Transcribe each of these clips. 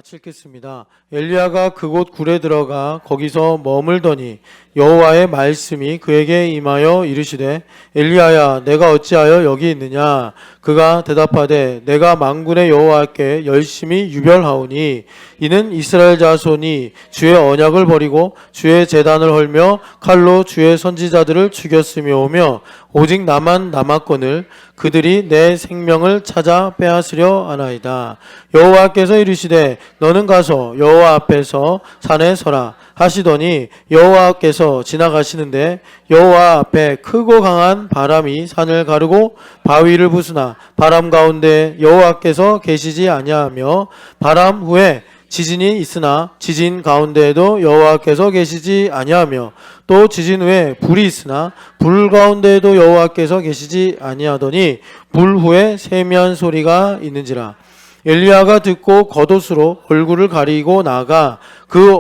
같이 읽겠습니다. 엘리야가 그곳 굴에 들어가 거기서 머물더니 여호와의 말씀이 그에게 임하여 이르시되 엘리야야 내가 어찌하여 여기 있느냐. 그가 대답하되 내가 만군의 여호와께 열심히 유별하오니 이는 이스라엘 자손이 주의 언약을 버리고 주의 제단을 헐며 칼로 주의 선지자들을 죽였으며오며 오직 나만 남았거늘 그들이 내 생명을 찾아 빼앗으려 하나이다. 여호와께서 이르시되 너는 가서 여호와 앞에서 산에 서라 하시더니 여호와께서 지나가시는데 여호와 앞에 크고 강한 바람이 산을 가르고 바위를 부수나 바람 가운데 여호와께서 계시지 아니하며 바람 후에 지진이 있으나 지진 가운데에도 여호와께서 계시지 아니하며 또 지진 후에 불이 있으나 불 가운데에도 여호와께서 계시지 아니하더니 불 후에 세미한 소리가 있는지라. 엘리야가 듣고 겉옷으로 얼굴을 가리고 나가 그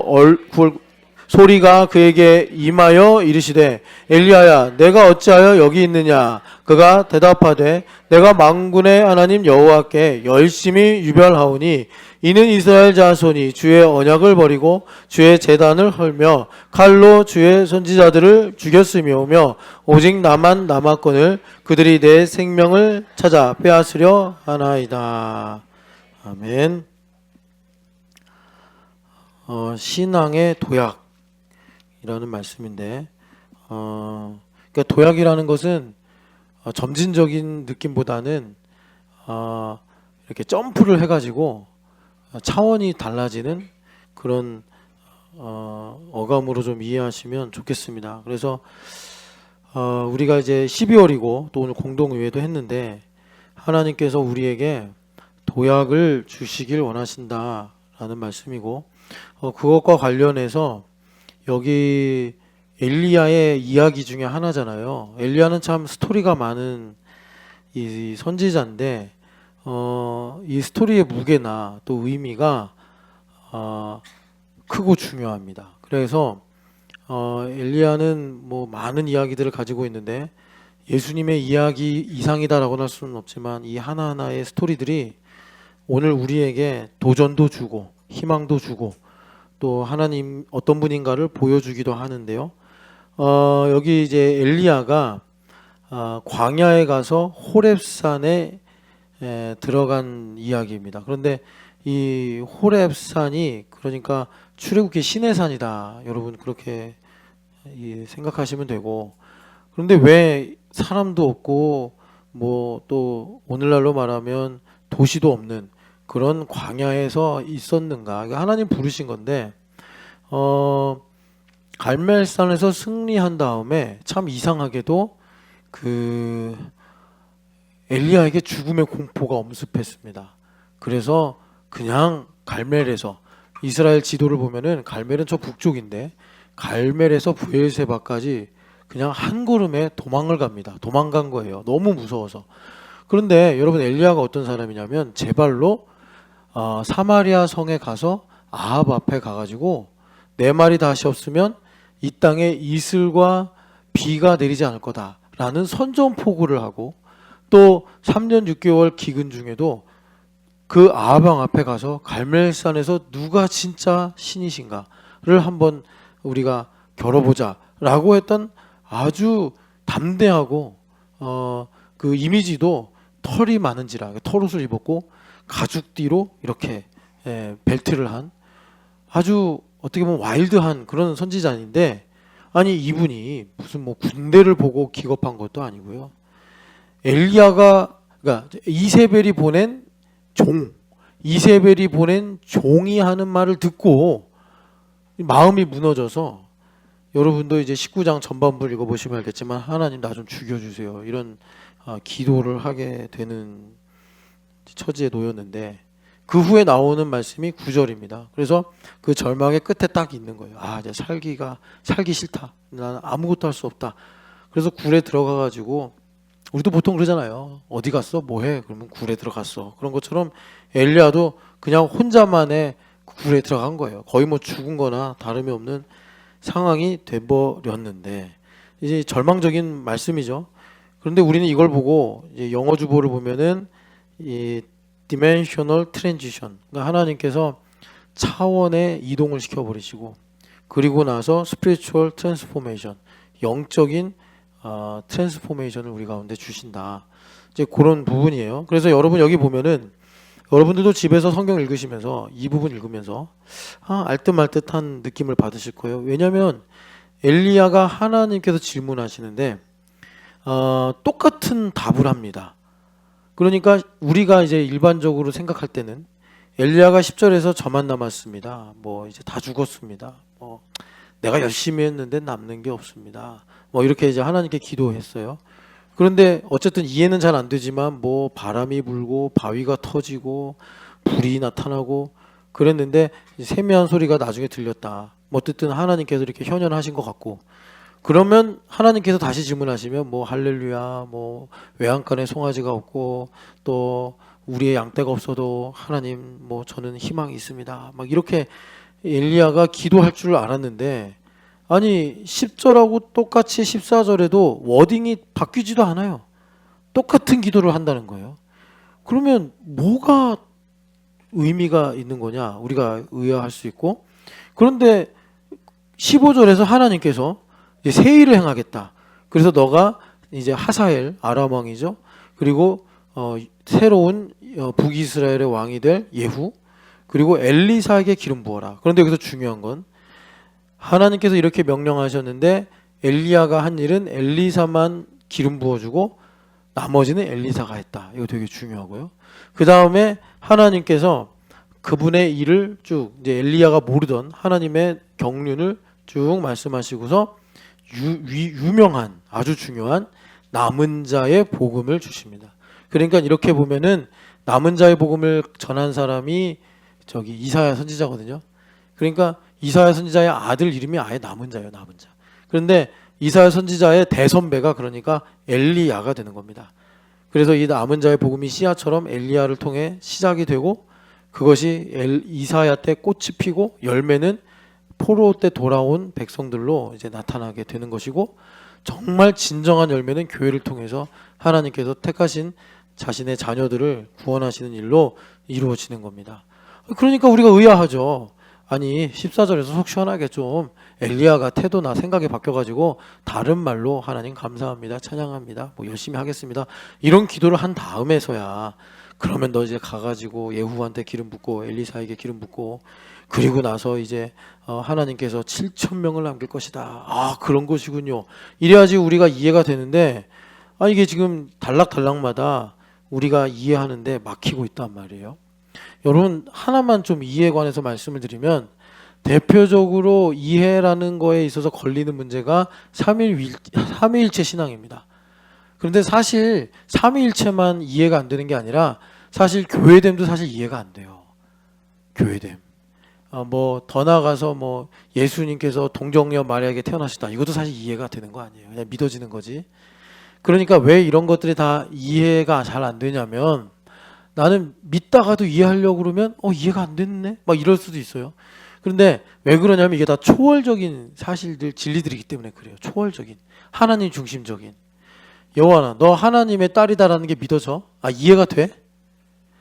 소리가 그에게 임하여 이르시되 엘리야야 내가 어찌하여 여기 있느냐. 그가 대답하되 내가 만군의 하나님 여호와께 열심히 유별하오니 이는 이스라엘 자손이 주의 언약을 버리고 주의 제단을 헐며 칼로 주의 선지자들을 죽였으며오며 오직 나만 남았거늘 그들이 내 생명을 찾아 빼앗으려 하나이다. 아멘. 신앙의 도약이라는 말씀인데, 그러니까 도약이라는 것은 점진적인 느낌보다는 이렇게 점프를 해가지고 차원이 달라지는 그런 어감으로 좀 이해하시면 좋겠습니다. 그래서 우리가 이제 12월이고 또 오늘 공동의회도 했는데 하나님께서 우리에게 도약을 주시길 원하신다라는 말씀이고 그것과 관련해서 여기 엘리야의 이야기 중에 하나잖아요. 엘리야는 참 스토리가 많은 이 선지자인데 이 스토리의 무게나 또 의미가 크고 중요합니다. 그래서 엘리야는 뭐 많은 이야기들을 가지고 있는데 예수님의 이야기 이상이다라고 할 수는 없지만 이 하나하나의 스토리들이 오늘 우리에게 도전도 주고 희망도 주고 또 하나님 어떤 분인가를 보여주기도 하는데요. 여기 이제 엘리야가 광야에 가서 호렙산에 들어간 이야기입니다. 그런데 이 호렙산이 그러니까 출애굽기 신의 산이다. 여러분 그렇게 생각하시면 되고 그런데 왜 사람도 없고 뭐 또 오늘날로 말하면 도시도 없는 그런 광야에서 있었는가? 그러니까 하나님 부르신 건데 갈멜산에서 승리한 다음에 참 이상하게도 그 엘리야에게 죽음의 공포가 엄습했습니다. 그래서 그냥 갈멜에서 이스라엘 지도를 보면은 갈멜은 저 북쪽인데 갈멜에서 브엘세바까지 그냥 한 걸음에 도망을 갑니다. 도망간 거예요. 너무 무서워서. 그런데 여러분 엘리야가 어떤 사람이냐면 제 발로 사마리아 성에 가서 아합 앞에 가가지고 내 말이 다시 없으면 이 땅에 이슬과 비가 내리지 않을 거다라는 선전포고를 하고 또 3년 6개월 기근 중에도 그 아합왕 앞에 가서 갈멜산에서 누가 진짜 신이신가를 한번 우리가 겨뤄보자라고 했던 아주 담대하고 그 이미지도 털이 많은지라 털옷을 입었고 가죽띠로 이렇게 벨트를 한 아주 어떻게 보면 와일드한 그런 선지자인데 아니 이분이 무슨 뭐 군대를 보고 기겁한 것도 아니고요. 엘리야가 그러니까 이세벨이 보낸 이세벨이 보낸 종이 하는 말을 듣고 마음이 무너져서 여러분도 이제 19장 전반부를 읽어보시면 알겠지만 하나님 나 좀 죽여주세요 이런 기도를 하게 되는 처지에 놓였는데 그 후에 나오는 말씀이 9절입니다. 그래서 그 절망의 끝에 딱 있는 거예요. 이제 살기 싫다. 나는 아무것도 할 수 없다. 그래서 굴에 들어가가지고 우리도 보통 그러잖아요. 어디 갔어? 뭐해? 그러면 굴에 들어갔어. 그런 것처럼 엘리야도 그냥 혼자만의 굴에 들어간 거예요. 거의 뭐 죽은 거나 다름이 없는 상황이 돼버렸는데 이제 절망적인 말씀이죠. 그런데 우리는 이걸 보고 이제 영어 주보를 보면은 이 dimensional transition, 그러니까 하나님께서 차원의 이동을 시켜버리시고, 그리고 나서 스피리추얼 트랜스포메이션, 영적인 트랜스포메이션을 우리 가운데 주신다. 이제 그런 부분이에요. 그래서 여러분 여기 보면은 여러분들도 집에서 성경 읽으시면서 이 부분 읽으면서 알듯말듯한 느낌을 받으실 거예요. 왜냐하면 엘리야가 하나님께서 질문하시는데 똑같은 답을 합니다. 그러니까 우리가 이제 일반적으로 생각할 때는 엘리야가 10절에서 저만 남았습니다. 뭐 이제 다 죽었습니다. 뭐 내가 열심히 했는데 남는 게 없습니다. 뭐 이렇게 이제 하나님께 기도했어요. 그런데 어쨌든 이해는 잘 안 되지만 뭐 바람이 불고 바위가 터지고 불이 나타나고 그랬는데 세미한 소리가 나중에 들렸다. 뭐 어쨌든 하나님께서 이렇게 현현하신 것 같고, 그러면 하나님께서 다시 질문하시면 뭐 할렐루야, 뭐 외양간에 송아지가 없고 또 우리의 양떼가 없어도 하나님 뭐 저는 희망이 있습니다. 막 이렇게 엘리야가 기도할 줄 알았는데, 아니 10절하고 똑같이 14절에도 워딩이 바뀌지도 않아요. 똑같은 기도를 한다는 거예요. 그러면 뭐가 의미가 있는 거냐 우리가 의아할 수 있고, 그런데 15절에서 하나님께서 이제 새 일을 행하겠다. 그래서 너가 이제 하사엘 아람 왕이죠. 그리고 새로운 북이스라엘의 왕이 될 예후, 그리고 엘리사에게 기름 부어라. 그런데 여기서 중요한 건 하나님께서 이렇게 명령하셨는데 엘리야가 한 일은 엘리사만 기름 부어주고 나머지는 엘리사가 했다. 이거 되게 중요하고요. 그 다음에 하나님께서 그분의 일을 쭉 이제 엘리야가 모르던 하나님의 경륜을 쭉 말씀하시고서 유명한 아주 중요한 남은 자의 복음을 주십니다. 그러니까 이렇게 보면은 남은 자의 복음을 전한 사람이 저기 이사야 선지자거든요. 그러니까 이사야 선지자의 아들 이름이 아예 남은 자예요, 남은 자. 그런데 이사야 선지자의 대선배가 그러니까 엘리야가 되는 겁니다. 그래서 이 남은 자의 복음이 씨앗처럼 엘리야를 통해 시작이 되고, 그것이 이사야 때 꽃이 피고 열매는 포로 때 돌아온 백성들로 이제 나타나게 되는 것이고, 정말 진정한 열매는 교회를 통해서 하나님께서 택하신 자신의 자녀들을 구원하시는 일로 이루어지는 겁니다. 그러니까 우리가 의아하죠. 아니 14절에서 속 시원하게 좀 엘리야가 태도나 생각이 바뀌어가지고 다른 말로 하나님 감사합니다, 찬양합니다, 뭐 열심히 하겠습니다 이런 기도를 한 다음에서야 그러면 너 이제 가가지고 예후한테 기름 붓고 엘리사에게 기름 붓고 그리고 나서 이제 하나님께서 7,000명을 남길 것이다. 그런 것이군요. 이래야지 우리가 이해가 되는데, 이게 지금 단락단락마다 우리가 이해하는데 막히고 있단 말이에요. 여러분 하나만 좀 이해에 관해서 말씀을 드리면, 대표적으로 이해라는 거에 있어서 걸리는 문제가 삼위일체 신앙입니다. 그런데 사실 삼위일체만 이해가 안 되는 게 아니라 사실 교회됨도 사실 이해가 안 돼요. 교회됨. 뭐 더 나아가서 뭐 예수님께서 동정녀 마리아에게 태어나셨다. 이것도 사실 이해가 되는 거 아니에요. 그냥 믿어지는 거지. 그러니까 왜 이런 것들이 다 이해가 잘 안 되냐면, 나는 믿다가도 이해하려고 그러면 이해가 안 됐네? 막 이럴 수도 있어요. 그런데 왜 그러냐면 이게 다 초월적인 사실들, 진리들이기 때문에 그래요. 초월적인, 하나님 중심적인. 여호와나 너 하나님의 딸이다라는 게 믿어져? 이해가 돼?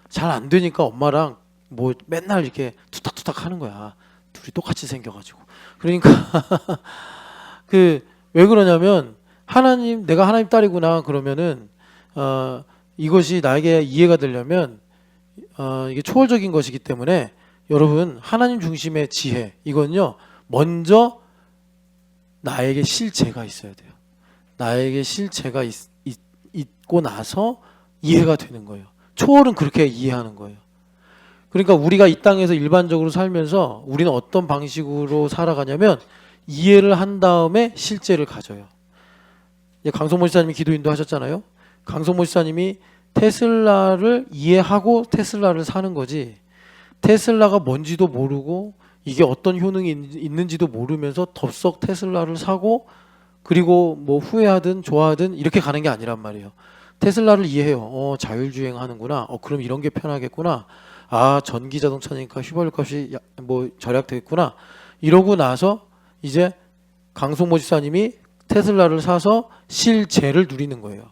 잘 안 되니까 엄마랑 뭐 맨날 이렇게 투닥투닥 하는 거야. 둘이 똑같이 생겨가지고. 그러니까 왜 그러냐면 내가 하나님 딸이구나 그러면은 이것이 나에게 이해가 되려면 이게 초월적인 것이기 때문에, 여러분 하나님 중심의 지혜, 이건요 먼저 나에게 실체가 있어야 돼요. 나에게 실체가 있고 나서 이해가 되는 거예요. 초월은 그렇게 이해하는 거예요. 그러니까 우리가 이 땅에서 일반적으로 살면서 우리는 어떤 방식으로 살아가냐면 이해를 한 다음에 실제를 가져요. 강성모 지사님이 기도인도 하셨잖아요. 강성모 지사님이 테슬라를 이해하고 테슬라를 사는 거지, 테슬라가 뭔지도 모르고 이게 어떤 효능이 있는지도 모르면서 덥석 테슬라를 사고 그리고 뭐 후회하든 좋아하든 이렇게 가는 게 아니란 말이에요. 테슬라를 이해해요. 자율주행 하는구나. 그럼 이런 게 편하겠구나. 전기 자동차니까 휘발유 값이 뭐 절약되겠구나. 이러고 나서 이제 강성모 지사님이 테슬라를 사서 실제를 누리는 거예요.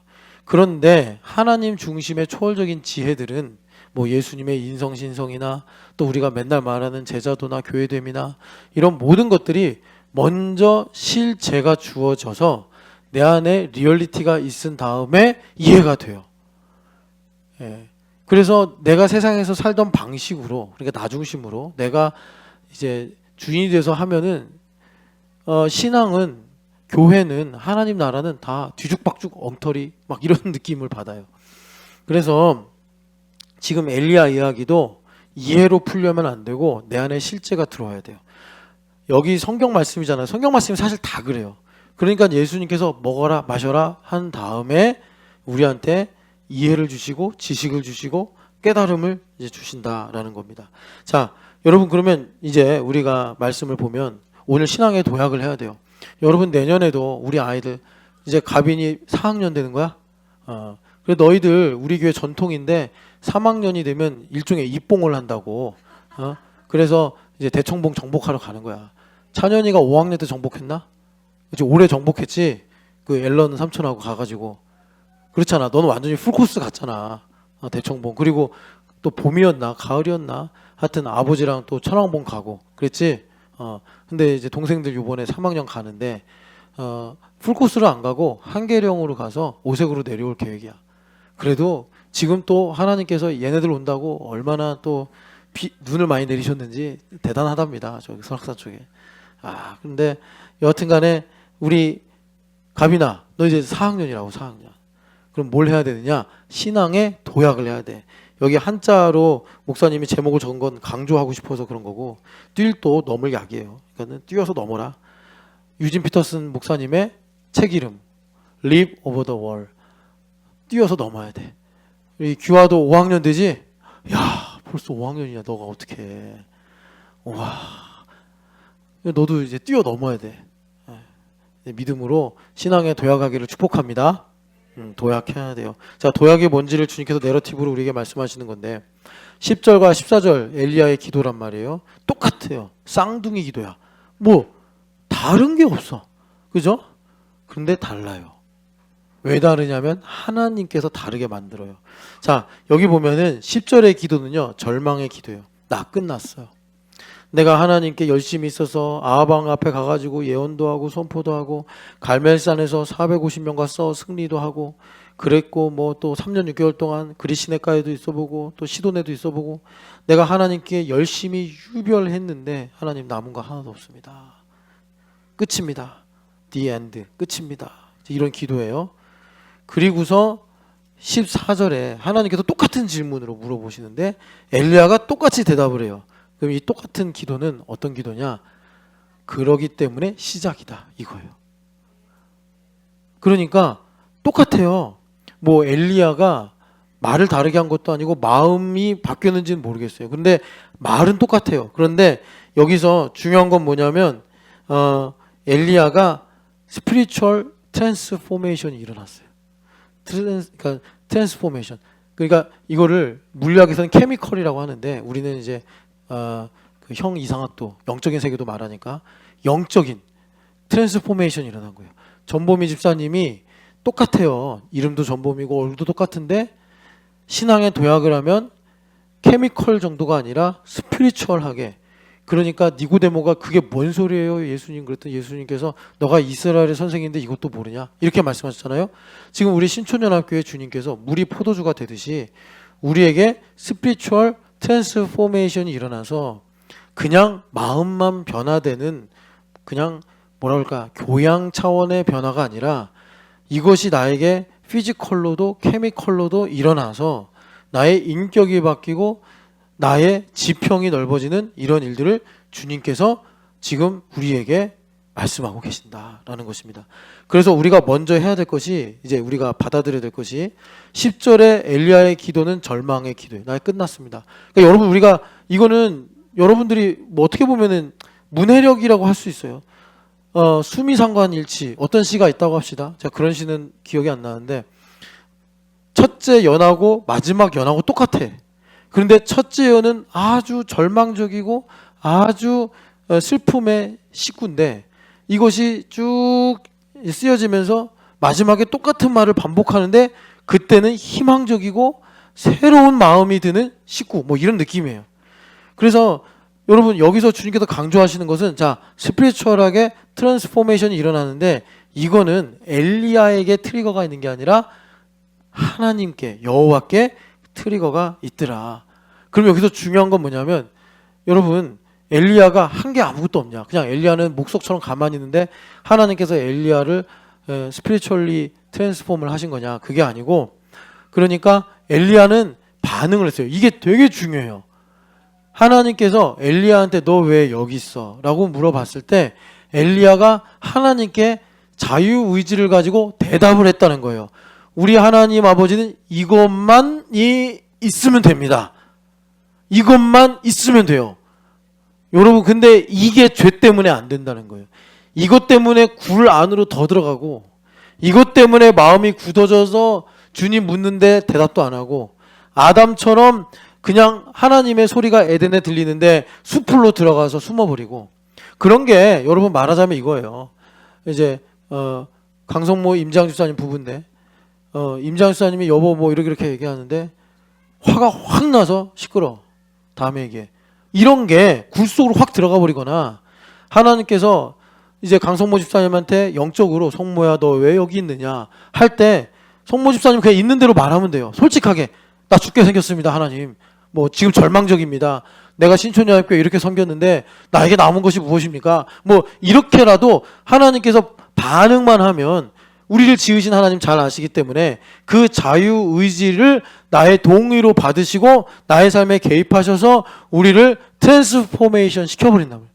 그런데 하나님 중심의 초월적인 지혜들은 뭐 예수님의 인성신성이나 또 우리가 맨날 말하는 제자도나 교회됨이나 이런 모든 것들이 먼저 실제가 주어져서 내 안에 리얼리티가 있은 다음에 이해가 돼요. 예. 그래서 내가 세상에서 살던 방식으로, 그러니까 나 중심으로 내가 이제 주인이 돼서 하면은 신앙은, 교회는, 하나님 나라는 다 뒤죽박죽 엉터리 막 이런 느낌을 받아요. 그래서 지금 엘리야 이야기도 이해로 풀려면 안 되고 내 안에 실제가 들어와야 돼요. 여기 성경 말씀이잖아요. 성경 말씀이 사실 다 그래요. 그러니까 예수님께서 먹어라 마셔라 한 다음에 우리한테 이해를 주시고 지식을 주시고 깨달음을 이제 주신다라는 겁니다. 자, 여러분 그러면 이제 우리가 말씀을 보면 오늘 신앙의 도약을 해야 돼요. 여러분 내년에도 우리 아이들 이제 가빈이 4학년 되는 거야. 그래 너희들 우리 교회 전통인데 3학년이 되면 일종의 입봉을 한다고. 그래서 이제 대청봉 정복하러 가는 거야. 찬현이가 5학년 때 정복했나? 그치, 올해 정복했지. 그 앨런 삼촌하고 가가지고. 그렇잖아. 너는 완전히 풀코스 갔잖아. 대청봉. 그리고 또 봄이었나 가을이었나 하여튼 아버지랑 또 천왕봉 가고 그랬지. 근데 이제 동생들 요번에 3학년 가는데 풀코스로 안 가고 한계령으로 가서 오색으로 내려올 계획이야. 그래도 지금 또 하나님께서 얘네들 온다고 얼마나 또 눈을 많이 내리셨는지 대단하답니다. 저기 설악산 쪽에. 근데 여하튼간에 우리 가빈아, 너 이제 4학년이라고 4학년. 그럼 뭘 해야 되느냐? 신앙의 도약을 해야 돼. 여기 한자로 목사님이 제목을 적은 건 강조하고 싶어서 그런 거고, 뛸도 넘을 약이에요. 그러니까 뛰어서 넘어라. 유진 피터슨 목사님의 책 이름 Leap over the wall. 뛰어서 넘어야 돼. 우리 규화도 5학년 되지? 야, 벌써 5학년이야. 너가 어떻게 해. 와, 너도 이제 뛰어 넘어야 돼. 믿음으로 신앙의 도약하기를 축복합니다. 도약해야 돼요. 자, 도약이 뭔지를 주님께서 내러티브로 우리에게 말씀하시는 건데 10절과 14절 엘리야의 기도란 말이에요. 똑같아요. 쌍둥이 기도야. 뭐 다른 게 없어. 그죠? 그런데 달라요. 왜 다르냐면 하나님께서 다르게 만들어요. 자, 여기 보면은 10절의 기도는요, 절망의 기도예요. 나 끝났어요. 내가 하나님께 열심히 있어서 아방 앞에 가가지고 예언도 하고 선포도 하고 갈멜산에서 450명과 싸워 승리도 하고 그랬고 뭐 또 3년 6개월 동안 그리시네가에도 있어보고 또 시도네도 있어보고 내가 하나님께 열심히 유별했는데 하나님 남은 거 하나도 없습니다. 끝입니다. The end. 끝입니다. 이런 기도예요. 그리고서 14절에 하나님께서 똑같은 질문으로 물어보시는데 엘리야가 똑같이 대답을 해요. 그럼 이 똑같은 기도는 어떤 기도냐? 그러기 때문에 시작이다 이거예요. 그러니까 똑같아요. 뭐 엘리야가 말을 다르게 한 것도 아니고 마음이 바뀌었는지는 모르겠어요. 근데 말은 똑같아요. 그런데 여기서 중요한 건 뭐냐면 엘리야가 스피리추얼 트랜스포메이션이 일어났어요. 그러니까 트랜스포메이션. 그러니까 이거를 물리학에서는 케미컬이라고 하는데 우리는 이제 그 형 이상학도 영적인 세계도 말하니까 영적인 트랜스포메이션이 일어난 거예요. 전보미 집사님이 똑같아요. 이름도 전보미고 얼굴도 똑같은데 신앙의 도약을 하면 케미컬 정도가 아니라 스피리추얼하게. 그러니까 니고데모가 그게 뭔 소리예요 예수님 그랬더니 예수님께서 너가 이스라엘의 선생인데 이것도 모르냐 이렇게 말씀하셨잖아요. 지금 우리 신촌연합교회 주님께서 물이 포도주가 되듯이 우리에게 스피리추얼 트랜스포메이션이 일어나서 그냥 마음만 변화되는 그냥 뭐라 그럴까 교양 차원의 변화가 아니라 이것이 나에게 피지컬로도 케미컬로도 일어나서 나의 인격이 바뀌고 나의 지평이 넓어지는 이런 일들을 주님께서 지금 우리에게 말씀하고 계신다라는 것입니다. 그래서 우리가 먼저 해야 될 것이 이제 우리가 받아들여야 될 것이 10절의 엘리야의 기도는 절망의 기도예요. 나 끝났습니다. 그러니까 여러분 우리가 이거는 여러분들이 뭐 어떻게 보면은 문해력이라고 할 수 있어요. 수미상관일치 어떤 시가 있다고 합시다. 제가 그런 시는 기억이 안 나는데 첫째 연하고 마지막 연하고 똑같아. 그런데 첫째 연은 아주 절망적이고 아주 슬픔의 시구인데 이것이 쭉 쓰여지면서 마지막에 똑같은 말을 반복하는데 그때는 희망적이고 새로운 마음이 드는 식구 뭐 이런 느낌이에요. 그래서 여러분 여기서 주님께서 강조하시는 것은 자 스피리추얼하게 트랜스포메이션이 일어나는데 이거는 엘리야에게 트리거가 있는 게 아니라 하나님께 여호와께 트리거가 있더라. 그럼 여기서 중요한 건 뭐냐면 여러분 엘리야가 한 게 아무것도 없냐. 그냥 엘리야는 목석처럼 가만히 있는데 하나님께서 엘리야를 스피리추얼리 트랜스폼을 하신 거냐. 그게 아니고 그러니까 엘리야는 반응을 했어요. 이게 되게 중요해요. 하나님께서 엘리야한테 너 왜 여기 있어? 라고 물어봤을 때 엘리야가 하나님께 자유의지를 가지고 대답을 했다는 거예요. 우리 하나님 아버지는 이것만이 있으면 됩니다. 이것만 있으면 돼요. 여러분 근데 이게 죄 때문에 안 된다는 거예요. 이것 때문에 굴 안으로 더 들어가고 이것 때문에 마음이 굳어져서 주님 묻는데 대답도 안 하고 아담처럼 그냥 하나님의 소리가 에덴에 들리는데 숲으로 들어가서 숨어버리고 그런 게 여러분 말하자면 이거예요. 이제 강성모 임장 집사님 부부인데 임장 집사님이 여보 뭐 이렇게 얘기하는데 화가 확 나서 시끄러. 다음에 얘기해. 이런 게 굴 속으로 확 들어가 버리거나 하나님께서 이제 강성모 집사님한테 영적으로 성모야 너 왜 여기 있느냐 할 때 성모 집사님 그냥 있는 대로 말하면 돼요. 솔직하게 나 죽게 생겼습니다 하나님. 뭐 지금 절망적입니다. 내가 신촌여합교회 이렇게 섬겼는데 나에게 남은 것이 무엇입니까? 뭐 이렇게라도 하나님께서 반응만 하면 우리를 지으신 하나님 잘 아시기 때문에 그 자유의지를 나의 동의로 받으시고 나의 삶에 개입하셔서 우리를 트랜스포메이션 시켜버린다는 거예요.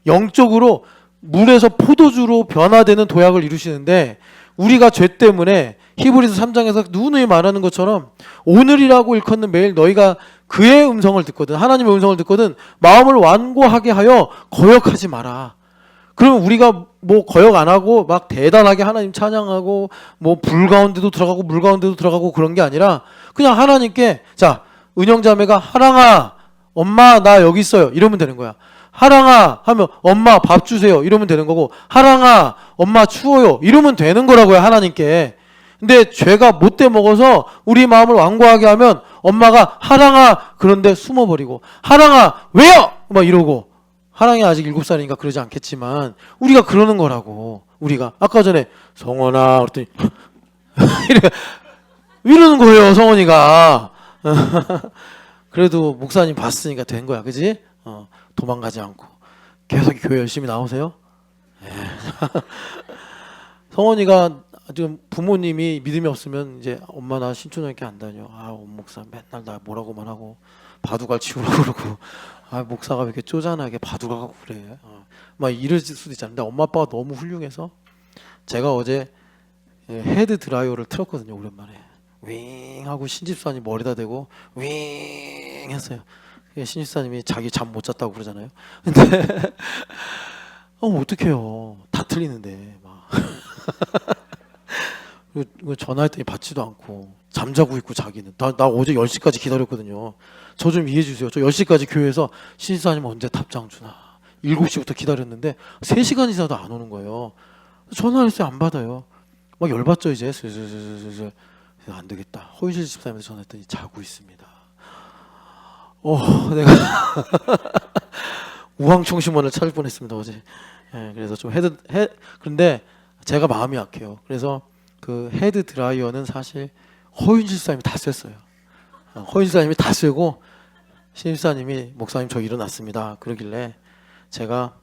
영적으로 물에서 포도주로 변화되는 도약을 이루시는데 우리가 죄 때문에 히브리서 3장에서 누누이 말하는 것처럼 오늘이라고 일컫는 매일 너희가 그의 음성을 듣거든 하나님의 음성을 듣거든 마음을 완고하게 하여 거역하지 마라. 그러면 우리가 뭐 거역 안 하고 막 대단하게 하나님 찬양하고 뭐 불 가운데도 들어가고 물 가운데도 들어가고 그런 게 아니라 그냥 하나님께 자 은영자매가 하랑아 엄마 나 여기 있어요 이러면 되는 거야. 하랑아 하면 엄마 밥 주세요 이러면 되는 거고 하랑아 엄마 추워요 이러면 되는 거라고요 하나님께. 근데 죄가 못돼 먹어서 우리 마음을 완고하게 하면 엄마가 하랑아 그런데 숨어버리고 하랑아 왜요 막 이러고 하랑이 아직 7살이니까 그러지 않겠지만 우리가 그러는 거라고. 우리가 아까 전에 성원아 그랬더니 이러는 거예요 성원이가. 그래도 목사님 봤으니까 된 거야 그지? 도망가지 않고 계속 교회 열심히 나오세요. 성원이가 지금 부모님이 믿음이 없으면 이제 엄마 나 신촌학교 안 다녀. 목사 맨날 나 뭐라고만 하고 바둑알 치우라고 그러고 목사가 왜 이렇게 쪼잔하게 바둑하고 그래. 막 이럴 수도 있잖아요. 근데 엄마 아빠가 너무 훌륭해서 제가 어제 헤드 드라이어를 틀었거든요. 오랜만에 윙 하고 신집사님 머리다 대고 윙 했어요. 신집사님이 자기 잠 못 잤다고 그러잖아요. 근데 어떡해요. 다 틀리는데 막 전화했더니 받지도 않고 잠자고 있고 자기는 나 어제 10시까지 기다렸거든요. 저 좀 이해해 주세요. 저 10시까지 교회에서 신사님 언제 답장 주나 7시부터 기다렸는데 3시간 이상도 안 오는 거예요. 전화했어요. 안 받아요. 막 열받죠 이제 슬슬슬슬. 안 되겠다. 허유실 집사님한테 전화했더니 자고 있습니다. 내가 우황청심원을 찾을 뻔했습니다 어제. 그래서 좀 그런데 제가 마음이 약해요. 그래서 그 헤드 드라이어는 사실 허윤실 사님이 다 쐈어요. 허윤실 사님이 다 쐬고 신입사님이 목사님 저 일어났습니다 그러길래 제가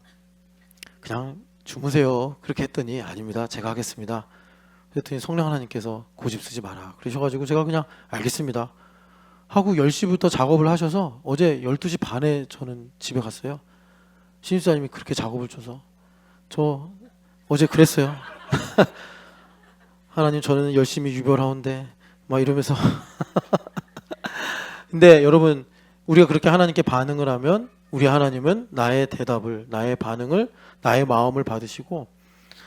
그냥 주무세요 그렇게 했더니 아닙니다 제가 하겠습니다 그랬더니 성령 하나님께서 고집 쓰지 마라 그러셔가지고 제가 그냥 알겠습니다 하고 10시부터 작업을 하셔서 어제 12시 반에 저는 집에 갔어요. 신입사님이 그렇게 작업을 줘서 저 어제 그랬어요. 하나님 저는 열심히 유별하온데 막 이러면서 근데 여러분 우리가 그렇게 하나님께 반응을 하면 우리 하나님은 나의 대답을 나의 반응을 나의 마음을 받으시고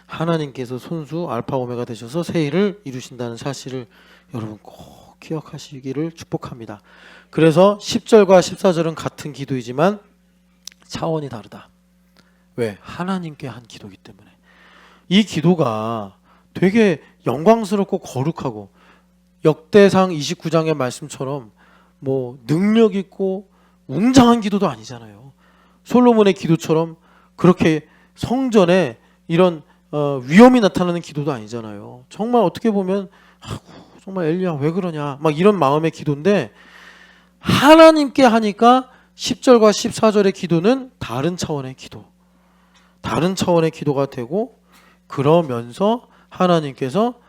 하나님께서 손수 알파 오메가 되셔서 새 일을 이루신다는 사실을 여러분 꼭 기억하시기를 축복합니다. 그래서 10절과 14절은 같은 기도이지만 차원이 다르다. 왜? 하나님께 한 기도이기 때문에. 이 기도가 되게 영광스럽고 거룩하고 역대상 29장의 말씀처럼 뭐 능력 있고 웅장한 기도도 아니잖아요. 솔로몬의 기도처럼 그렇게 성전에 이런 위험이 나타나는 기도도 아니잖아요. 정말 어떻게 보면 정말 엘리야 왜 그러냐 막 이런 마음의 기도인데, 하나님께 하니까 10절과 14절의 기도는 다른 차원의 기도, 다른 차원의 기도가 되고, 그러면서 하나님께서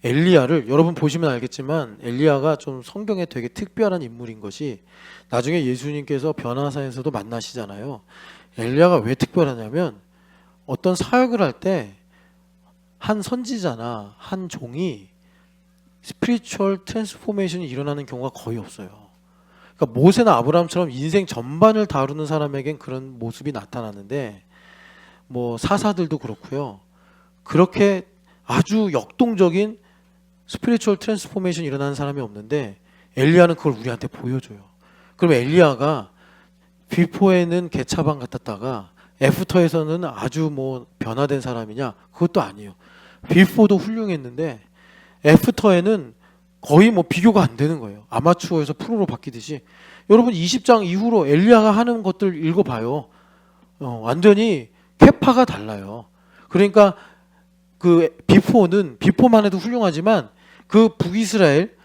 엘리야를, 여러분 보시면 알겠지만 엘리야가 좀 성경에 되게 특별한 인물인 것이, 나중에 예수님께서 변화사에서도 만나시잖아요. 엘리야가 왜 특별하냐면, 어떤 사역을 할 때 한 선지자나 한 종이 스피리추얼 트랜스포메이션이 일어나는 경우가 거의 없어요. 그러니까 모세나 아브라함처럼 인생 전반을 다루는 사람에겐 그런 모습이 나타나는데, 뭐 사사들도 그렇고요. 그렇게 아주 역동적인 스피리추얼 트랜스포메이션이 일어나는 사람이 없는데, 엘리야는 그걸 우리한테 보여줘요. 그럼 엘리야가 비포에는 개차반 같았다가 애프터에서는 아주 뭐 변화된 사람이냐? 그것도 아니에요. 비포도 훌륭했는데 애프터에는 거의 뭐 비교가 안 되는 거예요. 아마추어에서 프로로 바뀌듯이. 여러분 20장 이후로 엘리야가 하는 것들 읽어봐요. 완전히 캐파가 달라요. 그러니까 그 비포는 비포만 해도 훌륭하지만 그 북이스라엘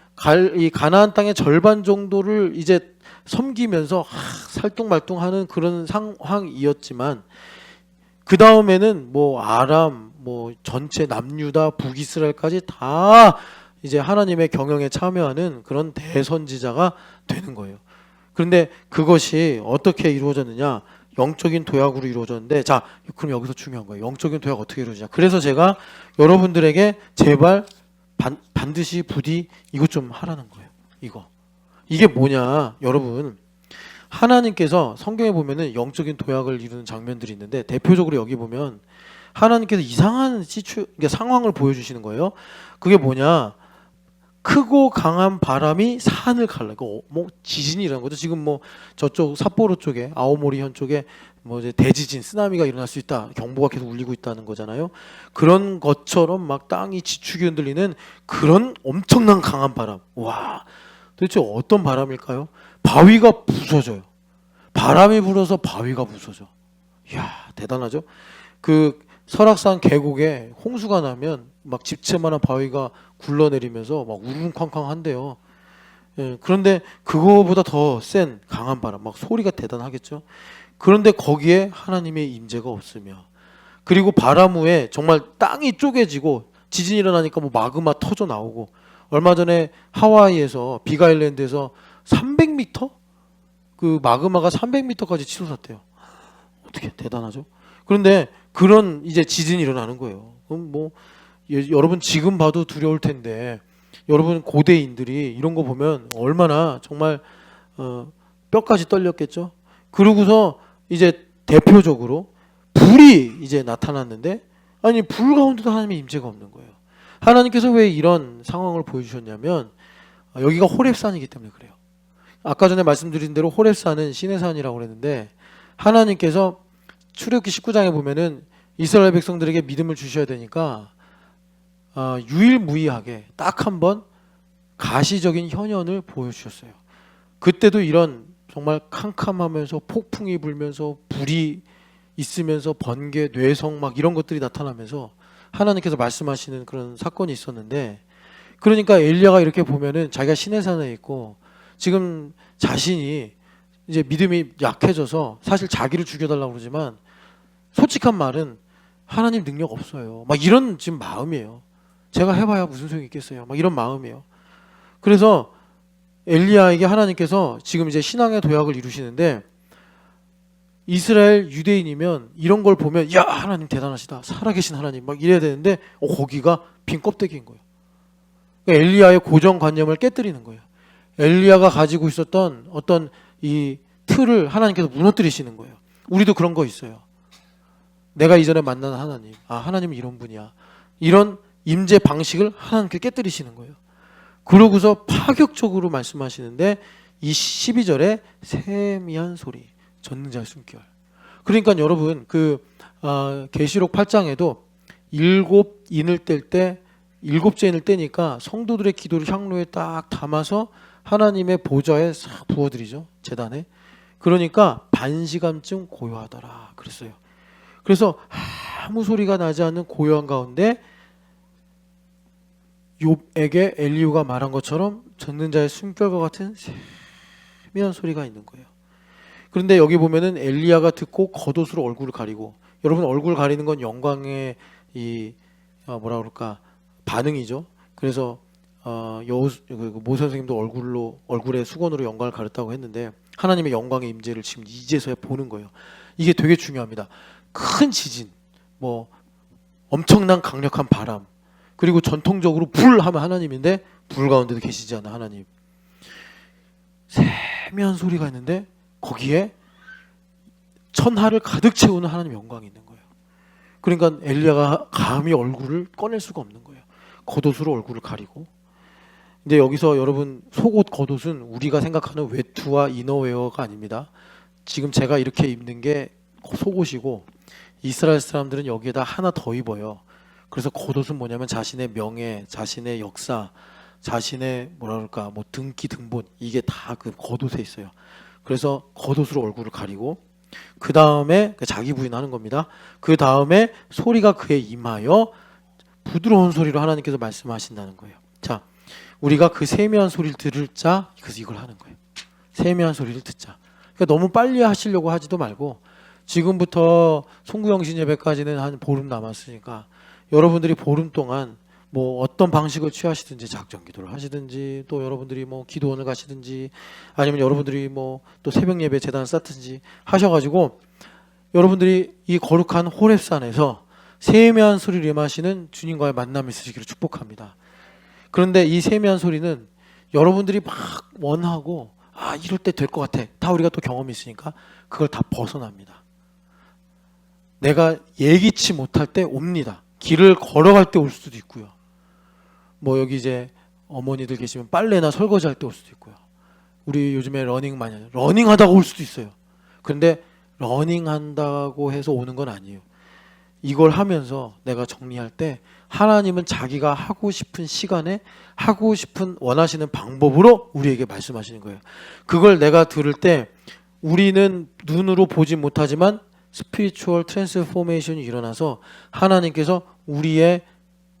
이 가나안 땅의 절반 정도를 이제 섬기면서 살뚱말뚱하는 그런 상황이었지만, 그 다음에는 뭐 아람, 뭐 전체 남유다, 북이스라엘까지 다 이제 하나님의 경영에 참여하는 그런 대선지자가 되는 거예요. 그런데 그것이 어떻게 이루어졌느냐? 영적인 도약으로 이루어졌는데, 자, 그럼 여기서 중요한 거예요. 영적인 도약 어떻게 이루어지냐? 그래서 제가 여러분들에게 제발 반드시 부디 이것 좀 하라는 거예요. 이게 뭐냐, 여러분. 하나님께서 성경에 보면은 영적인 도약을 이루는 장면들이 있는데, 대표적으로 여기 보면 하나님께서 이상한 상황을 보여주시는 거예요. 그게 뭐냐? 크고 강한 바람이 산을 갈라고, 뭐 지진이라는 거죠. 지금 뭐 저쪽 삿포로 쪽에, 아오모리현 쪽에 뭐 이제 대지진, 쓰나미가 일어날 수 있다, 경보가 계속 울리고 있다는 거잖아요. 그런 것처럼 막 땅이 지축이 흔들리는 그런 엄청난 강한 바람. 와, 도대체 어떤 바람일까요? 바위가 부서져요. 바람이 불어서 바위가 부서져. 이야, 대단하죠. 그 설악산 계곡에 홍수가 나면 막 집채만한 바위가 굴러내리면서 막 우르릉쾅쾅한데요. 예, 그런데 그거보다 더 센 강한 바람, 막 소리가 대단하겠죠. 그런데 거기에 하나님의 임재가 없으며, 그리고 바람 후에 정말 땅이 쪼개지고 지진이 일어나니까 뭐 마그마 터져 나오고, 얼마 전에 하와이에서 빅아일랜드에서 300m? 그 마그마가 300m까지 치솟았대요. 어떻게 대단하죠? 그런데 그런 이제 지진이 일어나는 거예요. 그럼 뭐 여러분 지금 봐도 두려울 텐데, 여러분 고대인들이 이런 거 보면 얼마나 정말 뼈까지 떨렸겠죠. 그러고서 이제 대표적으로 불이 이제 나타났는데, 아니 불 가운데도 하나님의 임재가 없는 거예요. 하나님께서 왜 이런 상황을 보여주셨냐면, 여기가 호렙산이기 때문에 그래요. 아까 전에 말씀드린 대로 호렙산은 신의 산이라고 그랬는데, 하나님께서 출애굽기 19장에 보면은 이스라엘 백성들에게 믿음을 주셔야 되니까 유일무이하게 딱 한 번 가시적인 현현을 보여주셨어요. 그때도 이런 정말 캄캄하면서 폭풍이 불면서 불이 있으면서 번개, 뇌성 막 이런 것들이 나타나면서 하나님께서 말씀하시는 그런 사건이 있었는데, 그러니까 엘리야가 이렇게 보면은 자기가 시내산에 있고 지금 자신이 이제 믿음이 약해져서 사실 자기를 죽여달라고 그러지만, 솔직한 말은 하나님 능력 없어요, 막 이런 지금 마음이에요. 제가 해봐야 무슨 소용이 있겠어요, 막 이런 마음이에요. 그래서 엘리야에게 하나님께서 지금 이제 신앙의 도약을 이루시는데, 이스라엘 유대인이면 이런 걸 보면 야 하나님 대단하시다, 살아계신 하나님 막 이래야 되는데, 거기가 빈 껍데기인 거예요. 그러니까 엘리야의 고정관념을 깨뜨리는 거예요. 엘리야가 가지고 있었던 어떤 이 틀을 하나님께서 무너뜨리시는 거예요. 우리도 그런 거 있어요. 내가 이전에 만난 하나님, 하나님은 이런 분이야, 이런 임재 방식을 하나님께 깨뜨리시는 거예요. 그러고서 파격적으로 말씀하시는데, 이 12절에 세미한 소리, 전능자의 숨결. 그러니까 여러분 그 계시록 8장에도 일곱 인을 뗄 때 7째인을 떼니까 성도들의 기도를 향로에 딱 담아서 하나님의 보좌에 싹 부어드리죠. 제단에. 그러니까 반시간쯤 고요하더라 그랬어요. 그래서 아무 소리가 나지 않는 고요한 가운데 욥에게 엘리후가 말한 것처럼 젖는 자의 숨결과 같은 세미한 소리가 있는 거예요. 그런데 여기 보면은 엘리야가 듣고 겉옷으로 얼굴을 가리고, 여러분 얼굴 가리는 건 영광의 이 뭐라 그럴까 반응이죠. 그래서 모 선생님도 얼굴에 수건으로 영광을 가렸다고 했는데 하나님의 영광의 임재를 지금 이제서야 보는 거예요. 이게 되게 중요합니다. 큰 지진, 뭐 엄청난 강력한 바람, 그리고 전통적으로 불 하면 하나님인데 불 가운데도 계시지 않아 하나님. 세미한 소리가 있는데 거기에 천하를 가득 채우는 하나님의 영광이 있는 거예요. 그러니까 엘리야가 감히 얼굴을 꺼낼 수가 없는 거예요. 겉옷으로 얼굴을 가리고. 근데 여기서 여러분 속옷 겉옷은 우리가 생각하는 외투와 이너웨어가 아닙니다. 지금 제가 이렇게 입는 게 속옷이고 이스라엘 사람들은 여기에다 하나 더 입어요. 그래서 겉옷은 뭐냐면 자신의 명예, 자신의 역사, 자신의 뭐라 그럴까 뭐 등기 등본, 이게 다 그 겉옷에 있어요. 그래서 겉옷으로 얼굴을 가리고 그 다음에 자기 부인하는 겁니다. 그 다음에 소리가 그에 임하여 부드러운 소리로 하나님께서 말씀하신다는 거예요. 자, 우리가 그 세미한 소리를 들을 자, 그래서 이걸 하는 거예요. 세미한 소리를 듣자. 그러니까 너무 빨리 하시려고 하지도 말고 지금부터 송구영신 예배까지는 한 보름 남았으니까 여러분들이 보름 동안 뭐 어떤 방식을 취하시든지 작정 기도를 하시든지 또 여러분들이 뭐 기도원을 가시든지 아니면 여러분들이 뭐 또 새벽 예배 재단을 쌓든지 하셔가지고 여러분들이 이 거룩한 호렙산에서 세미한 소리를 임하시는 주님과의 만남이 있으시기를 축복합니다. 그런데 이 세미한 소리는 여러분들이 막 원하고 이럴 때 될 것 같아, 다 우리가 또 경험이 있으니까 그걸 다 벗어납니다. 내가 예기치 못할 때 옵니다. 길을 걸어갈 때 올 수도 있고요. 뭐 여기 이제 어머니들 계시면 빨래나 설거지 할 때 올 수도 있고요. 우리 요즘에 러닝 많이 하죠. 러닝 하다가 올 수도 있어요. 그런데 러닝 한다고 해서 오는 건 아니에요. 이걸 하면서 내가 정리할 때 하나님은 자기가 하고 싶은 시간에 하고 싶은 원하시는 방법으로 우리에게 말씀하시는 거예요. 그걸 내가 들을 때 우리는 눈으로 보지 못하지만 스피리추얼 트랜스포메이션이 일어나서 하나님께서 우리의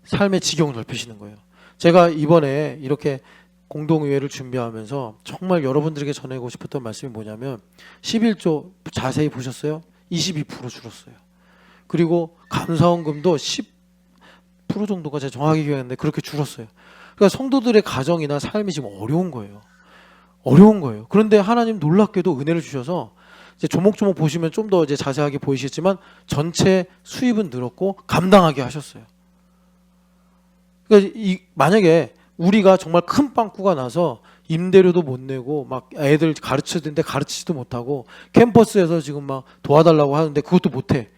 삶의 지경을 넓히시는 거예요. 제가 이번에 이렇게 공동의회를 준비하면서 정말 여러분들에게 전하고 싶었던 말씀이 뭐냐면 11조 자세히 보셨어요? 22% 줄었어요. 그리고 감사원금도 10% 정도가 제가 정확히 기억하는데 그렇게 줄었어요. 그러니까 성도들의 가정이나 삶이 지금 어려운 거예요. 어려운 거예요. 그런데 하나님 놀랍게도 은혜를 주셔서 이제 조목조목 보시면 좀 더 이제 자세하게 보이시겠지만 전체 수입은 늘었고 감당하게 하셨어요. 그러니까 만약에 우리가 정말 큰 빵꾸가 나서 임대료도 못 내고 막 애들 가르쳐야 되는데 가르치지도 못하고 캠퍼스에서 지금 막 도와달라고 하는데 그것도 못해.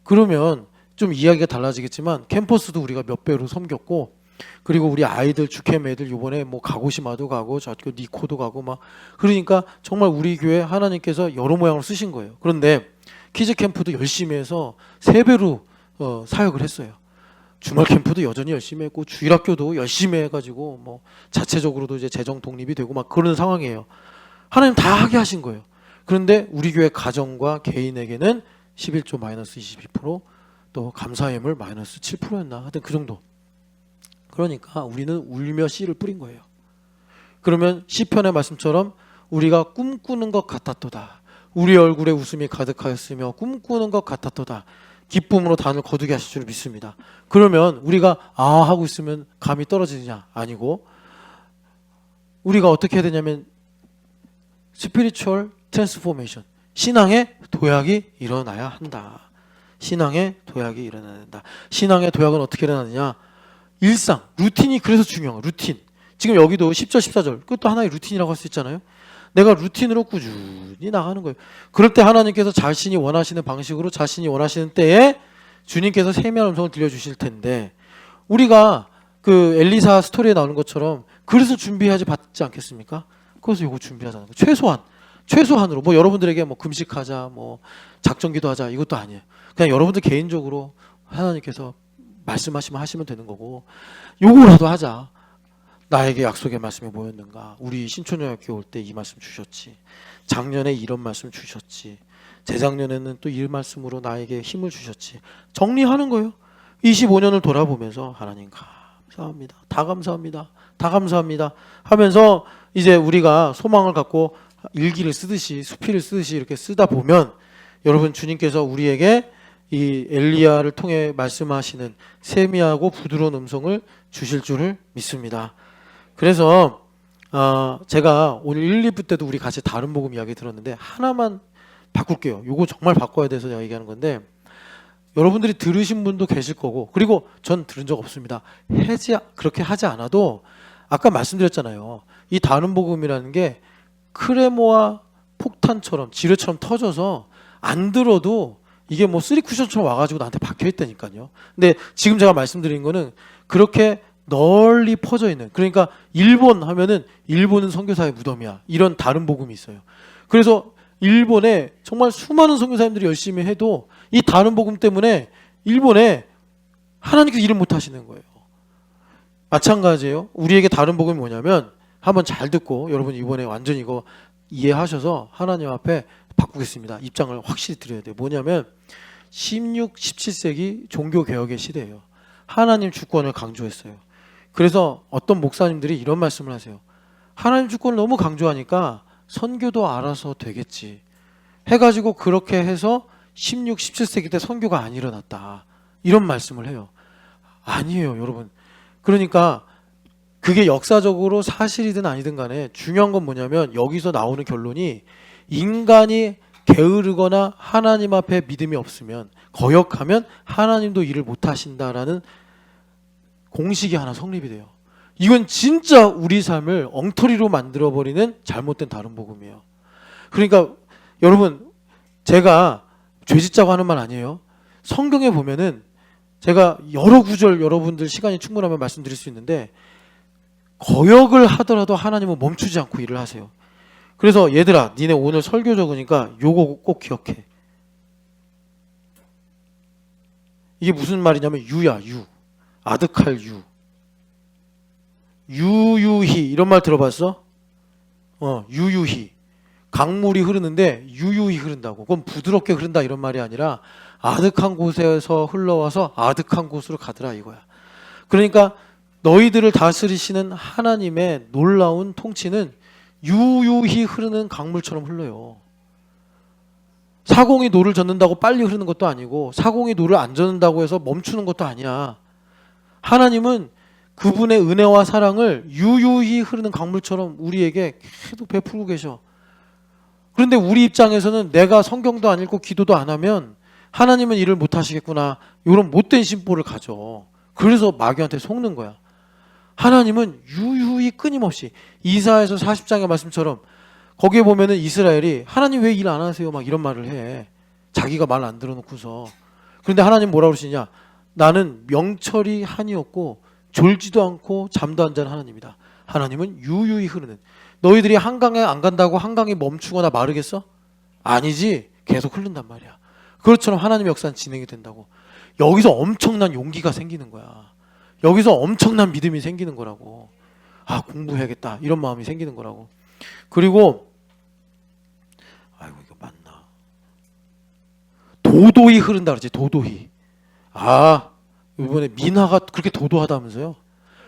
그러면 좀 이야기가 달라지겠지만 캠퍼스도 우리가 몇 배로 섬겼고 그리고 우리 아이들 주캠 애들 요번에 뭐 가고시마도 가고 저쪽 니코도 가고 막 그러니까 정말 우리 교회 하나님께서 여러 모양으로 쓰신 거예요. 그런데 키즈 캠프도 열심히 해서 3배로 사역을 했어요. 주말 캠프도 여전히 열심히 했고 주일학교도 열심히 해가지고 뭐 자체적으로도 이제 재정 독립이 되고 막 그런 상황이에요. 하나님 다 하게 하신 거예요. 그런데 우리 교회 가정과 개인에게는 11조 마이너스 22%, 또 감사예물 마이너스 7%였나 하여튼 그 정도. 그러니까 우리는 울며 씨를 뿌린 거예요. 그러면 시편의 말씀처럼 우리가 꿈꾸는 것 같았도다. 우리 얼굴에 웃음이 가득하였으며 꿈꾸는 것 같았도다. 기쁨으로 단을 거두게 하실 줄 믿습니다. 그러면 우리가 하고 있으면 감이 떨어지느냐? 아니고 우리가 어떻게 해야 되냐면 스피리추얼 트랜스포메이션, 신앙의 도약이 일어나야 한다. 신앙의 도약이 일어나야 된다. 신앙의 도약은 어떻게 일어나느냐? 일상, 루틴이 그래서 중요한 거예요. 루틴. 지금 여기도 10절, 14절 그것도 하나의 루틴이라고 할 수 있잖아요. 내가 루틴으로 꾸준히 나가는 거예요. 그럴 때 하나님께서 자신이 원하시는 방식으로 자신이 원하시는 때에 주님께서 세미한 음성을 들려주실 텐데 우리가 그 엘리사 스토리에 나오는 것처럼 그래서 준비하지 받지 않겠습니까? 그래서 이거 준비하자는 거예요. 최소한으로 뭐 여러분들에게 뭐 금식하자 뭐 작정기도 하자 이것도 아니에요. 그냥 여러분들 개인적으로 하나님께서 말씀하시면 하시면 되는 거고, 요거라도 하자. 나에게 약속의 말씀이 뭐였는가? 우리 신촌여학교 올 때 이 말씀 주셨지. 작년에 이런 말씀 주셨지. 재작년에는 또 이 말씀으로 나에게 힘을 주셨지. 정리하는 거예요. 25년을 돌아보면서 하나님 감사합니다. 다 감사합니다. 다 감사합니다. 하면서 이제 우리가 소망을 갖고 일기를 쓰듯이 수필을 쓰듯이 이렇게 쓰다 보면 여러분 주님께서 우리에게 이 엘리야를 통해 말씀하시는 세미하고 부드러운 음성을 주실 줄을 믿습니다. 그래서 제가 오늘 1, 2부 때도 우리 같이 다른 복음 이야기 들었는데 하나만 바꿀게요. 요거 정말 바꿔야 돼서 제가 얘기하는 건데 여러분들이 들으신 분도 계실 거고 그리고 전 들은 적 없습니다. 그렇게 하지 않아도 아까 말씀드렸잖아요. 이 다른 복음이라는 게 크레모와 폭탄처럼 지뢰처럼 터져서 안 들어도 이게 뭐 쓰리 쿠션처럼 와가지고 나한테 박혀 있다니까요. 근데 지금 제가 말씀드린 거는 그렇게 널리 퍼져 있는, 그러니까 일본 하면은 일본은 선교사의 무덤이야, 이런 다른 복음이 있어요. 그래서 일본에 정말 수많은 선교사님들이 열심히 해도 이 다른 복음 때문에 일본에 하나님께서 일을 못 하시는 거예요. 마찬가지예요. 우리에게 다른 복음이 뭐냐면 한번 잘 듣고 여러분 이번에 완전히 이거 이해하셔서 하나님 앞에 바꾸겠습니다. 입장을 확실히 드려야 돼요. 뭐냐면 16, 17세기 종교개혁의 시대예요. 하나님 주권을 강조했어요. 그래서 어떤 목사님들이 이런 말씀을 하세요. 하나님 주권을 너무 강조하니까 선교도 알아서 되겠지 해가지고 그렇게 해서 16, 17세기 때 선교가 안 일어났다, 이런 말씀을 해요. 아니에요 여러분. 그러니까 그게 역사적으로 사실이든 아니든 간에 중요한 건 뭐냐면 여기서 나오는 결론이 인간이 게으르거나 하나님 앞에 믿음이 없으면, 거역하면 하나님도 일을 못 하신다라는 공식이 하나 성립이 돼요. 이건 진짜 우리 삶을 엉터리로 만들어버리는 잘못된 다른 복음이에요. 그러니까 여러분, 제가 죄짓자고 하는 말 아니에요. 성경에 보면은 제가 여러 구절 여러분들 시간이 충분하면 말씀드릴 수 있는데 거역을 하더라도 하나님은 멈추지 않고 일을 하세요. 그래서 얘들아, 니네 오늘 설교 적으니까 요거 꼭 기억해. 이게 무슨 말이냐면 유야, 유. 아드칼 유. 유유히, 이런 말 들어봤어? 유유히. 강물이 흐르는데 유유히 흐른다고. 그건 부드럽게 흐른다 이런 말이 아니라 아득한 곳에서 흘러와서 아득한 곳으로 가더라 이거야. 그러니까 너희들을 다스리시는 하나님의 놀라운 통치는 유유히 흐르는 강물처럼 흘러요. 사공이 노를 젓는다고 빨리 흐르는 것도 아니고 사공이 노를 안 젓는다고 해서 멈추는 것도 아니야. 하나님은 그분의 은혜와 사랑을 유유히 흐르는 강물처럼 우리에게 계속 베풀고 계셔. 그런데 우리 입장에서는 내가 성경도 안 읽고 기도도 안 하면 하나님은 일을 못 하시겠구나, 이런 못된 심보를 가져. 그래서 마귀한테 속는 거야. 하나님은 유유히 끊임없이, 이사야서 40장의 말씀처럼 거기에 보면은 이스라엘이 하나님 왜 일 안 하세요? 막 이런 말을 해. 자기가 말 안 들어놓고서. 그런데 하나님 뭐라고 그러시냐? 나는 명철이 한이 없고 졸지도 않고 잠도 안 자는 하나님이다. 하나님은 유유히 흐르는. 너희들이 한강에 안 간다고 한강이 멈추거나 마르겠어? 아니지. 계속 흐른단 말이야. 그것처럼 하나님의 역사는 진행이 된다고. 여기서 엄청난 용기가 생기는 거야. 여기서 엄청난 믿음이 생기는 거라고. 아, 공부해야겠다, 이런 마음이 생기는 거라고. 그리고 아이고 이거 맞나? 도도히 흐른다 그러지. 도도히. 아, 이번에 민화가 그렇게 도도하다면서요?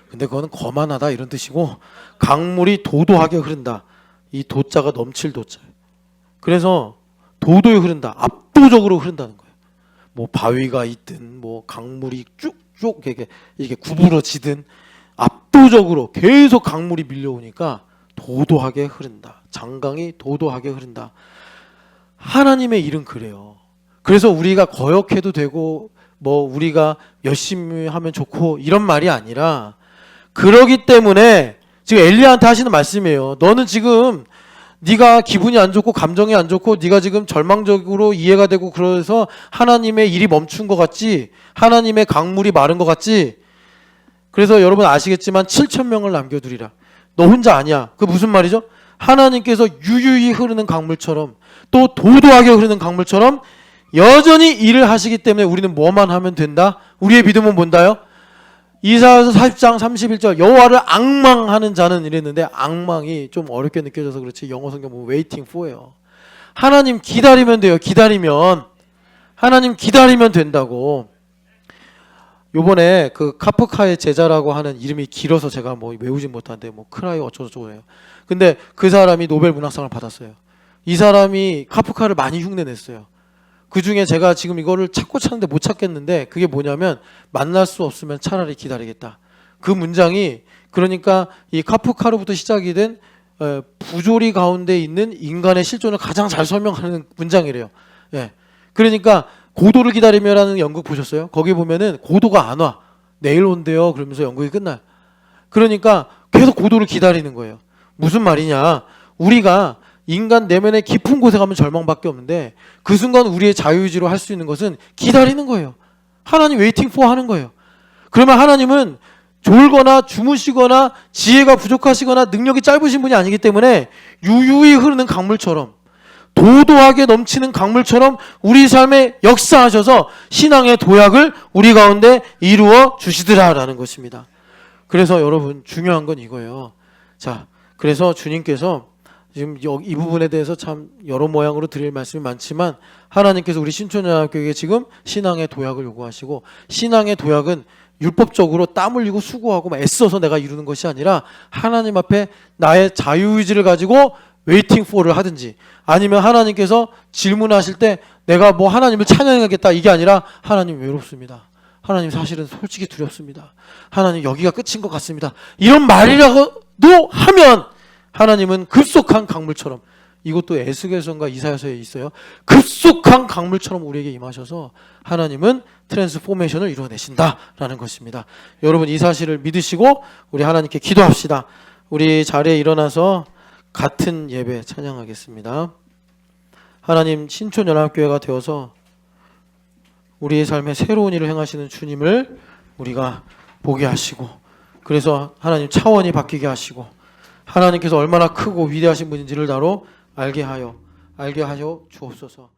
근데 그거는 거만하다 이런 뜻이고, 강물이 도도하게 흐른다, 이 도자가 넘칠 도자. 그래서 도도히 흐른다, 압도적으로 흐른다는 거예요. 뭐 바위가 있든 뭐 강물이 쭉쭉 이게 구부러지든 압도적으로 계속 강물이 밀려오니까 도도하게 흐른다. 장강이 도도하게 흐른다. 하나님의 일은 그래요. 그래서 우리가 거역해도 되고 뭐 우리가 열심히 하면 좋고 이런 말이 아니라, 그러기 때문에 지금 엘리야한테 하시는 말씀이에요. 너는 지금 네가 기분이 안 좋고 감정이 안 좋고 네가 지금 절망적으로 이해가 되고 그래서 하나님의 일이 멈춘 것 같지? 하나님의 강물이 마른 것 같지? 그래서 여러분 아시겠지만 7,000명을 남겨두리라. 너 혼자 아니야. 그 무슨 말이죠? 하나님께서 유유히 흐르는 강물처럼, 또 도도하게 흐르는 강물처럼 여전히 일을 하시기 때문에 우리는 뭐만 하면 된다? 우리의 믿음은 뭔다요? 이사야서 40장 31절 여호와를 앙망하는 자는 이랬는데 앙망이 좀 어렵게 느껴져서 그렇지 영어 성경 보면 waiting for예요. 하나님 기다리면 돼요. 기다리면 하나님 기다리면 된다고. 요번에 그 카프카의 제자라고 하는 이름이 길어서 제가 뭐 외우진 못하는데 뭐 크라이 어쩌고저쩌고 해요. 근데 그 사람이 노벨 문학상을 받았어요. 이 사람이 카프카를 많이 흉내냈어요. 그 중에 제가 지금 이거를 찾고 찾는데 못 찾겠는데 그게 뭐냐면 만날 수 없으면 차라리 기다리겠다. 그 문장이 그러니까 이 카프카로부터 시작이 된 부조리 가운데 있는 인간의 실존을 가장 잘 설명하는 문장이래요. 예. 그러니까 고도를 기다리며라는 연극 보셨어요? 거기 보면은 고도가 안 와. 내일 온대요. 그러면서 연극이 끝나요. 그러니까 계속 고도를 기다리는 거예요. 무슨 말이냐? 우리가 인간 내면의 깊은 곳에 가면 절망밖에 없는데 그 순간 우리의 자유의지로 할 수 있는 것은 기다리는 거예요. 하나님 웨이팅 포 하는 거예요. 그러면 하나님은 졸거나 주무시거나 지혜가 부족하시거나 능력이 짧으신 분이 아니기 때문에 유유히 흐르는 강물처럼 도도하게 넘치는 강물처럼 우리 삶에 역사하셔서 신앙의 도약을 우리 가운데 이루어 주시더라라는 것입니다. 그래서 여러분 중요한 건 이거예요. 자, 그래서 주님께서 지금 이 부분에 대해서 참 여러 모양으로 드릴 말씀이 많지만 하나님께서 우리 신촌연합교회에 지금 신앙의 도약을 요구하시고 신앙의 도약은 율법적으로 땀 흘리고 수고하고 애써서 내가 이루는 것이 아니라 하나님 앞에 나의 자유의지를 가지고 웨이팅 포를 하든지 아니면 하나님께서 질문하실 때 내가 뭐 하나님을 찬양하겠다 이게 아니라 하나님 외롭습니다. 하나님 사실은 솔직히 두렵습니다. 하나님 여기가 끝인 것 같습니다. 이런 말이라고도 하면 하나님은 급속한 강물처럼 이것도 에스겔서인가 이사야서에 있어요. 급속한 강물처럼 우리에게 임하셔서 하나님은 트랜스포메이션을 이루어내신다라는 것입니다. 여러분 이 사실을 믿으시고 우리 하나님께 기도합시다. 우리 자리에 일어나서 같은 예배 찬양하겠습니다. 하나님 신촌연합교회가 되어서 우리의 삶에 새로운 일을 행하시는 주님을 우리가 보게 하시고 그래서 하나님 차원이 바뀌게 하시고 하나님께서 얼마나 크고 위대하신 분인지를 나로 알게 하여 주옵소서.